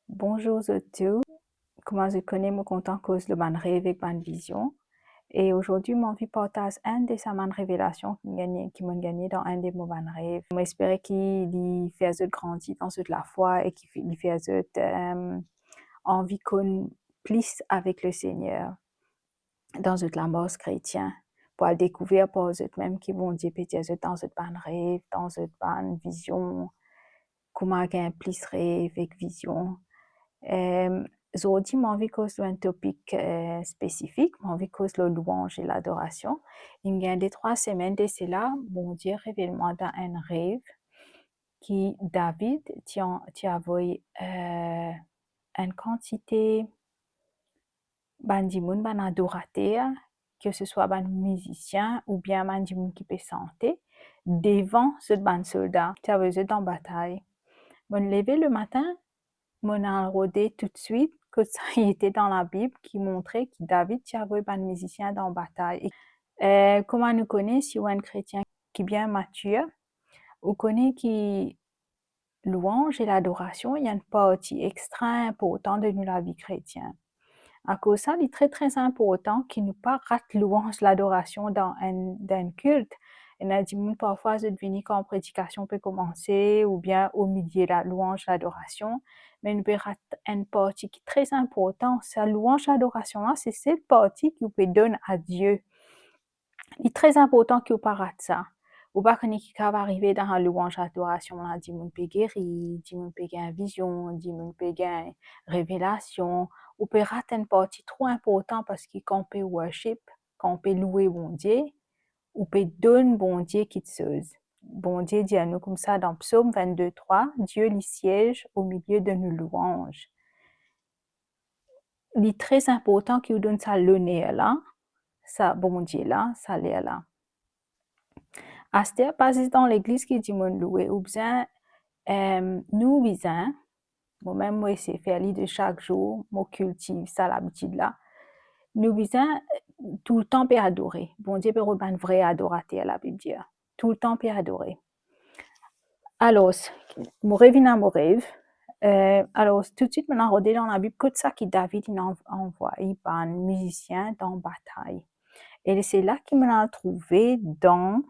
Bonjour à tous, comment je connais mon content cause le ban rêve avec ban vision. Et aujourd'hui, mon vie partage un de sa man révélations qui m'ont gagné dans un de mon ban rêve. J'espère qu'il fait grandir dans toute la foi et qu'il fait envie qu'on plus avec le Seigneur dans toute la mort chrétien pour découvrir par eux même qui vont dire peut-être dans cette ban rêve, dans cette ban vision, comment gagner plus rêve avec vision. Aujourd'hui, mon vie cause un topic spécifique, mon vie cause la louange et l'adoration. Il y a des 3 semaines de cela, mon Dieu révèle-moi dans un rêve qui David tient avait une quantité bandimoun ban adorateur, que ce soit ban musicien ou bien bandimoun qui peut chanter devant ce ban soldat qui avait dans bataille. Mon lever le matin, mon a rodé tout de suite que ça était dans la Bible qui montrait que David avait un musicien dans la bataille. Comment nous connaît si un chrétien qui est bien mature, on connaît que louange et l'adoration, il y a une partie extra importante de la vie chrétienne. À cause de ça, il est très très important qu'il ne pas rate louange l'adoration dans un culte. Et a dit parfois de venir quand la prédication peut commencer ou bien au milieu de la louange l'adoration, mais il peut rater une partie qui est très importante. Sa louange l'adoration là, c'est cette partie qu'il peut donner à Dieu. Il est très important qu'il ne pas rate ça. Ou pas qu'on va arriver dans la louange l'adoration là, dit mon peut guérir, dit mon peut gagner vision, dit mon peut gagner révélation. On peut rater une partie trop importante parce que quand on peut worship, quand on peut louer bon Dieu, on peut donner bon Dieu quelque chose. Bon Dieu dit à nous comme ça dans Psaume 22:3, Dieu lui siège au milieu de nos louanges. Il est très important qu'il donne ça l'honneur là, ça bon Dieu là, ça l'air là. Aster passe dans l'église qui dit mon louer ou bien nous visons, moi-même moi c'est faire de chaque jour, moi cultive ça l'habitude là. Nous visons tout le temps peut adorer. Bon Dieu peut un vrai adorateur la Bible dit. Tout le temps peut adorer. Alors, mon rêve dans mon rêve. Alors tout de suite maintenant regardé dans la Bible que ça qui David il envoie un musicien dans bataille. Et c'est là qu'il m'a trouvé dans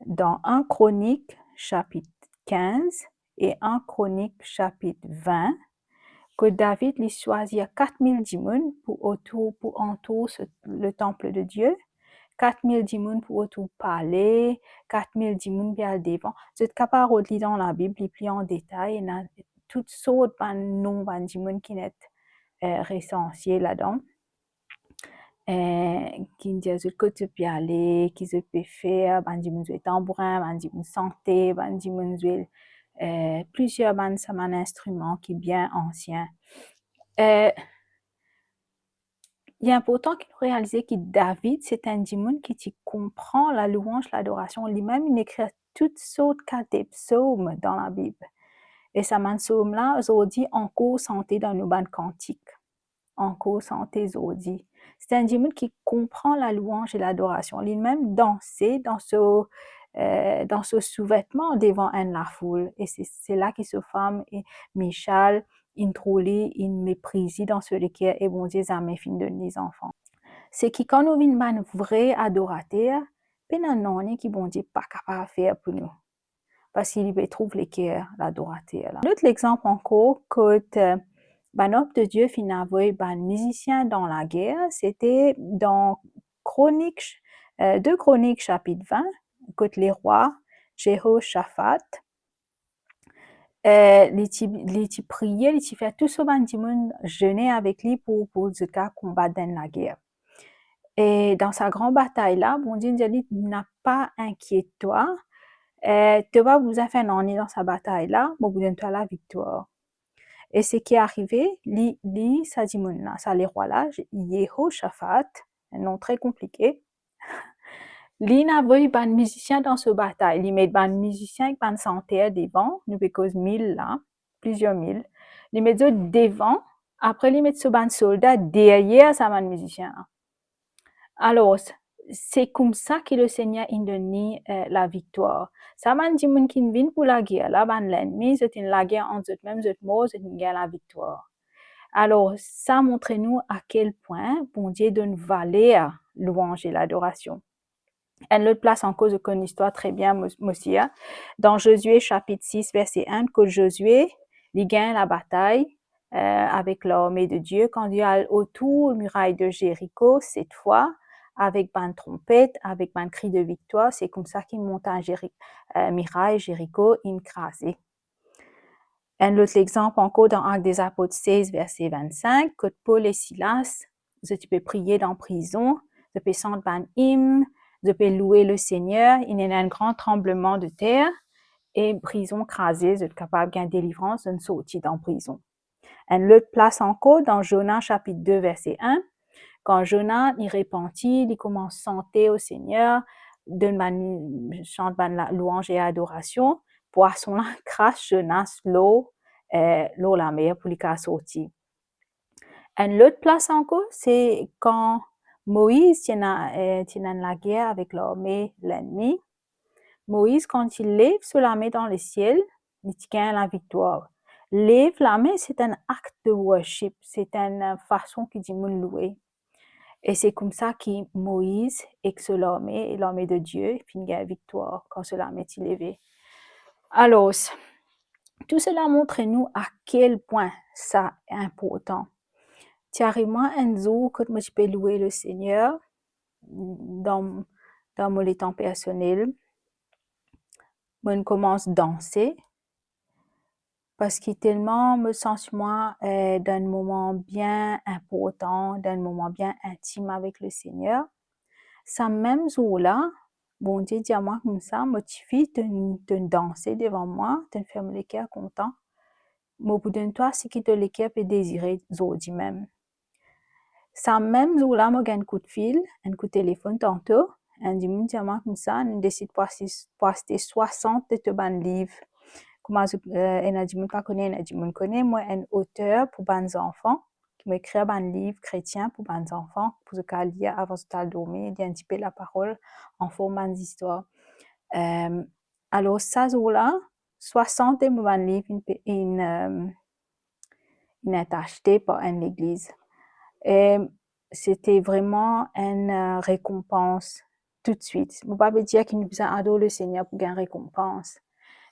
1 Chronique chapitre 15 et 1 Chronique chapitre 20 que David lui choisit 4000 dimones pour entourer le temple de Dieu, 4000 dimones pour autour parler, 4000 dimones bien devant. Vous êtes capable de lire dans la Bible, plus en détail, il y a toutes sortes de noms de dimones qui sont recensés là-dedans. Qui disent que tu peux aller, qui peut faire, ben dimones jouer tambourin, ben dimones santé, ben dimones jouer plusieurs instruments qui sont bien anciens. Il est important qu'il réalise que David, c'est un démon qui comprend la louange, l'adoration. Lui-même, il écrit toutes sortes de psaumes dans la Bible. Et ça psaume-là, aujourd'hui, encore santé dans nos bandes cantiques. Encore santé, aujourd'hui. C'est un démon qui comprend la louange et l'adoration. Lui-même dansait dans ce sous-vêtement devant la foule. Et c'est là que se forme Michal, in trollé, in méprisé dans ce cœur et bon Dieu, mes filles de les enfants. C'est que quand nous venons un vrai adorateur, ben non, qui bon Dieu pas capable de faire pour nous. Parce qu'il trouve les cœurs, l'adorateur. L'autre exemple encore, que homme de Dieu finalement un musicien dans la guerre, c'était dans 2 Chroniques chapitre 20, que les rois Jehoshaphat, il priait, il fait tout ce monde jeûner avec lui pour combattre dans la guerre. Et dans sa grande bataille là, bon Dieu dit, n'a pas inquiète-toi, tu vas vous faire un année dans sa bataille là, mais vous donne-toi la victoire. Et ce qui est arrivé, ça dit là, ça les rois là, Jehoshaphat, un nom très compliqué. Lui n'a pas de musicien dans ce bataille. Il met un musicien avec un santé devant, nous cause 1000 là, plusieurs mille. Il met devant, après il met ce ban soldat derrière sa musicien. Alors, c'est comme ça que le Seigneur il donne la victoire. Ça m'a dit mon qui vient pour la guerre, là, ben l'ennemi, c'est une la guerre entre eux mêmes, eux morts, c'est une guerre la victoire. Alors, ça montre nous à quel point bon Dieu donne valeur louange et l'adoration. Elle le place en cause une histoire très bien, Mosia. Dans Josué chapitre 6, verset 1, que Josué, il gagne la bataille avec l'armée de Dieu quand il y a autour muraille de Jéricho, cette fois, avec une trompette, avec un cri de victoire. C'est comme ça qu'il monte un muraille Jéricho écrasé. Un autre exemple encore dans Actes des Apôtres 16, verset 25, que Paul et Silas, tu peux prier dans prison, tu peux chanter un hymne, tu peux louer le Seigneur, il y a un grand tremblement de terre et prison crasée, tu es capable d'une délivrance, d'une sortie dans prison. Un autre place encore dans Jonas chapitre 2, verset 1, quand Jonas il repentit, il commence à chanter au Seigneur, chante la louange et adoration, poisson là crache Jonas l'eau la mer pour lui sortir. Une autre place encore, c'est quand Moïse tient la guerre avec l'armée, l'ennemi. Moïse, quand il lève sur la main dans le ciel, il gagne la victoire. Lève la main, c'est un acte de worship, c'est une façon qu'il dit de louer. Et c'est comme ça que Moïse excelle l'armée et l'armée de Dieu finit la victoire quand l'armée est levée. Alors, tout cela montre nous à quel point ça est important. Carrément, un jour, quand je peux louer le Seigneur dans mon temps personnel, je commence à danser parce qu'il tellement me sens moi d'un moment bien important, d'un moment bien intime avec le Seigneur. Ça même jour-là, bon Dieu dit à moi comme ça, motivé de danser devant moi, de faire le cœur content. Mais au bout d'un temps, c'est qui te le cœur peut désirer aujourd'hui même. Ça même jour-là, moi j'ai un coup de fil, un coup de téléphone tantôt, un dit à moi comme ça, on décide de poster 60 de tes livres. Comment elle a dit, moi pas connaît, elle a dit, moi connais, moi un auteur pour les enfants, qui m'écrit un livre chrétien pour les enfants, pour ce qu'elle lire avant de dormir, il un petit peu la parole en format d'histoire. Alors, ça jour-là, 60 de mes livres, il est acheté par une église. Et c'était vraiment une récompense tout de suite. Je ne peux pas dire qu'il nous a adoré le Seigneur pour gagner une récompense.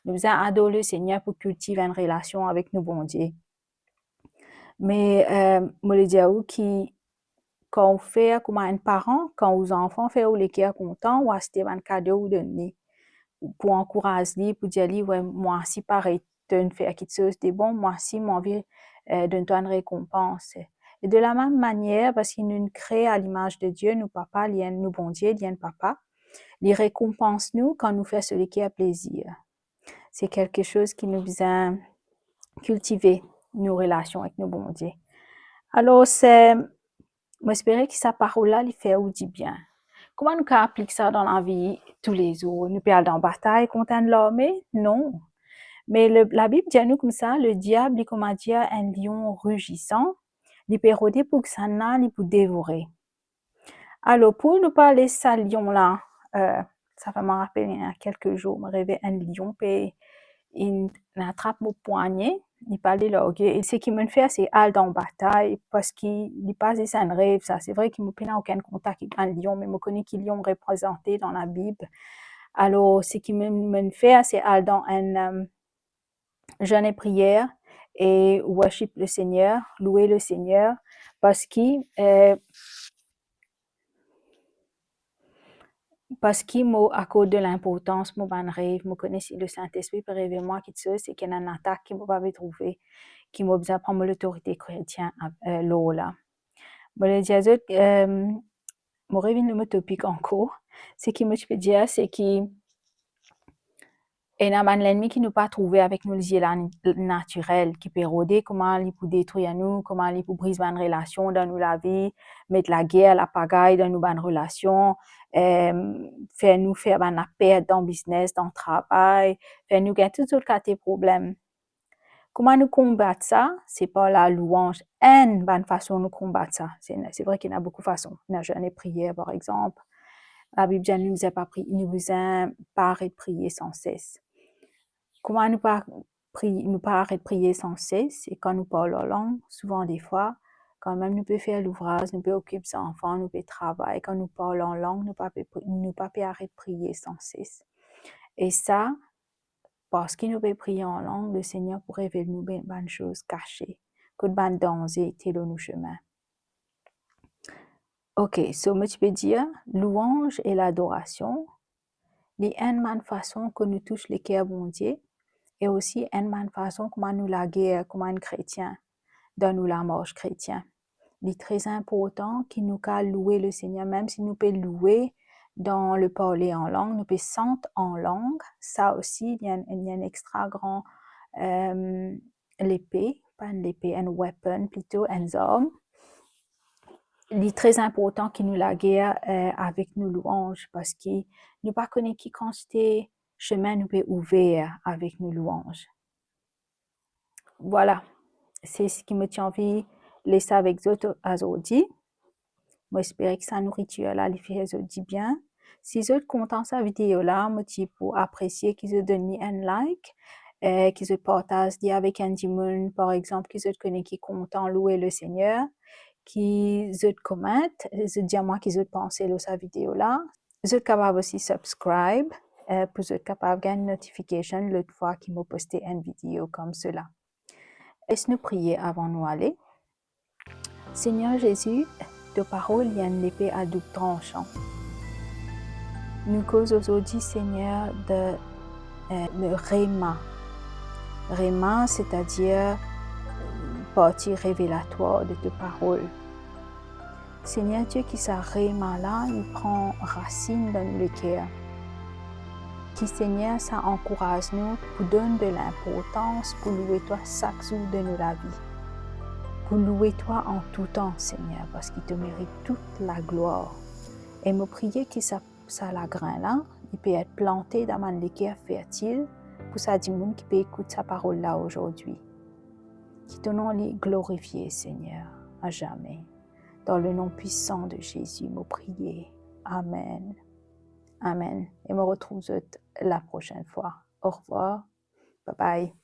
Nous avons adoré le Seigneur pour cultiver une relation avec nous, bon Dieu. Mais, moi, je dis à vous quand on fait comme un parent, quand aux enfants font les cœurs contents, ou acheter un cadeau ou donner, pour encourager, pour dire, ouais, moi, si pareil, de faire quelque chose de bon, moi, si, j'ai envie de toi une récompense. Et de la même manière, parce qu'il nous crée à l'image de Dieu, nous papa, nous bon Dieu, papa, il récompense nous quand nous fait ce qui a plaisir. C'est quelque chose qui nous vient cultiver nos relations avec nos bon Dieu. Alors, j'espère que sa parole-là, lui fait ou dit bien. Comment nous appliquer ça dans la vie tous les jours? Nous peut aller dans la bataille contre l'armée? Non. Mais la Bible dit à nous comme ça, le diable, il comme dire un lion rugissant, il peut rôder pour que ça n'aille, il peut dévorer. Alors, pour nous parler de ce lion-là, ça va me rappeler il y a quelques jours, me rêvais un lion, puis il attrape mon poignet, il parlait l'orgue. Et ce qui me fait, c'est aller dans la bataille, parce qu'il passe ça un rêve, ça. C'est vrai qu'il ne n'a aucun contact avec un lion, mais je connais qu'il lion représenté dans la Bible. Alors, ce qui me fait, c'est aller dans un jeûne et prière et worship le Seigneur, louer le Seigneur, parce qu'il à cause de l'importance, mon rêve, je connais le Saint-Esprit pour rêver moi qui c'est qu'il y a une attaque qui ne m'a pas trouver, qui m'a besoin de prendre l'autorité chrétienne là. Mais le diazot, mon rêve le topic encore, ce qui me peut dire, c'est qu'il et l'ennemi qui nous pas trouvé avec nos yeux naturels, qui peut rôder, comment il peut détruire nous, comment il peut briser une relation dans la vie, mettre la guerre, la pagaille dans nos bonnes relations, faire la perte dans le business, dans le travail, faire nous gagner toutes sortes de problèmes. Comment nous combattre ça? C'est par la louange. Une bonne façon de nous combattre ça. C'est vrai qu'il y a beaucoup de façons. Il y a jeûne et prière, par exemple. La Bible dit, nous a pas arrêté de prier sans cesse. Comment nous pas arrêter de prier sans cesse? Et quand nous parlons en langue, souvent des fois, quand même nous pouvons faire l'ouvrage, nous pouvons occuper les enfants, nous pouvons travailler. Quand nous parlons en langue, nous ne pouvons pas arrêter de prier sans cesse. Et ça, parce qu'il nous peut prier en langue, le Seigneur pourrait révéler nous des bonnes choses cachées, que de bonnes dangers étaient dans nos chemins. Ok, so moi tu peux dire, louange et l'adoration, les une façon que nous touche les cœurs bon Dieu, et aussi une façon comment nous la guerre, comme un chrétien, dans nous la marche chrétien. Il est très important qu'il nous qu'à louer le Seigneur, même si nous pouvons louer dans le parler en langue, nous pouvons chanter en langue. Ça aussi, il y a un extra grand l'épée, pas une épée, un weapon plutôt, un arme. Il est très important qu'il nous la guerre avec nos louanges parce qu'il nous pas connaît qui quantité chemin nous peut ouvrir avec nos louanges. Voilà, c'est ce qui me tient envie de laisser avec vous aujourd'hui. Moi, j'espère que sa nourriture là, les filles, dit bien. Si vous êtes content de cette vidéo là, moi, je pour apprécier qu'ils vous donnent un like, qu'ils vous partagent avec un dimon, par exemple, qu'ils vous connaissent qui content louer le Seigneur, qu'ils vous commentent, vous dire moi qu'ils vous pensez de cette vidéo là. Vous êtes capable aussi subscribe, pour vous être capable de gagner une notification l'autre fois qu'ils m'ont posté une vidéo comme cela. Laisse-nous prier avant de nous aller. Seigneur Jésus, de parole, il y a une épée à double tranchant. Nous cause aujourd'hui, Seigneur, de le réma. Réma, c'est-à-dire partie révélatoire de tes paroles. Seigneur Dieu, qui ça réma là, il prend racine dans le cœur. Qui, Seigneur, ça encourage nous pour donner de l'importance pour louer toi chaque jour de nos la vie. Pour louer toi en tout temps, Seigneur, parce qu'il te mérite toute la gloire. Et me prier que ça la grain là, il peut être planté dans un cœur fertile pour ça du monde qui peut écouter sa parole là aujourd'hui. Qui ton nom est glorifié, Seigneur, à jamais. Dans le nom puissant de Jésus, me prier. Amen. Amen. Et me retrouve la prochaine fois. Au revoir. Bye bye.